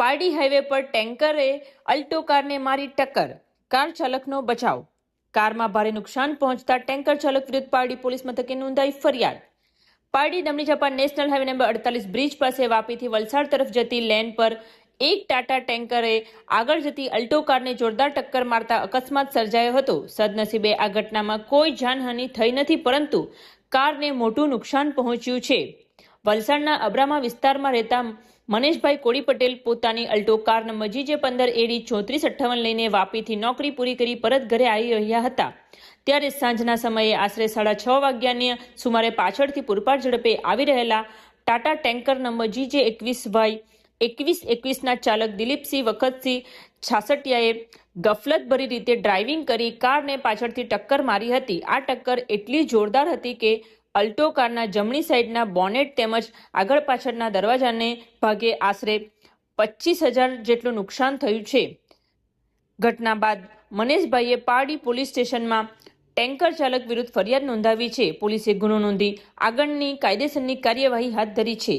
Pardi highway પર ટેન્કરે Alto કારને મારી ટક્કર, કાર ચાલકનો બચાવ। કારમાં ભારે નુકસાન પહોંચતા ટેન્કર ચાલક વિરુદ્ધ પારડી પોલીસ મથકે નોંધાઈ ફરિયાદ। Pardi દમણી ઝાપા national highway number 48 bridge પાસે વાપીથી વલસાડ તરફ જતી લેન પર એક ટાટા ટેન્કરે આગળ જતી અલ્ટો કારને જોરદાર ટક્કર મારતા અકસ્માત સર્જાયો હતો। સદનસીબે આ ઘટનામાં કોઈ જાનહાનિ થઈ નથી, પરંતુ કારને મોટું નુકસાન પહોંચ્યું છે। વલસાડના અબ્રામા વિસ્તારમાં રહેતા મનેશભાઈ કોળી પટેલ પોતાની અલ્ટો કાર નંબર GJ15AD3458 લઈને વાપીથી નોકરી પૂરી કરી પરત ઘરે આવી રહ્યા હતા। ત્યારે સાંજના સમયે આશરે 6:30 વાગ્યાની સુમારે પાછળથી પૂરપાટ ઝડપે આવી રહેલા ટાટા ટેન્કર નંબર GJ2121ના ચાલક દિલીપસિંહ વખતસિંહ છાસઠિયાએ ગફલતભરી રીતે ડ્રાઇવિંગ કરી કારને પાછળથી ટક્કર મારી હતી। આ ટક્કર એટલી જોરદાર હતી કે અલ્ટો કારના જમણી સાઈડના બોનેટ તેમજ આગળ પાછળના દરવાજાને ભાગે આશરે 25,000 જેટલું નુકસાન થયું છે। ઘટના બાદ મનેશભાઈએ પારડી પોલીસ સ્ટેશનમાં ટેન્કર ચાલક વિરુદ્ધ ફરિયાદ નોંધાવી છે। પોલીસે ગુનો નોંધી આગળની કાયદેસરની કાર્યવાહી હાથ ધરી છે।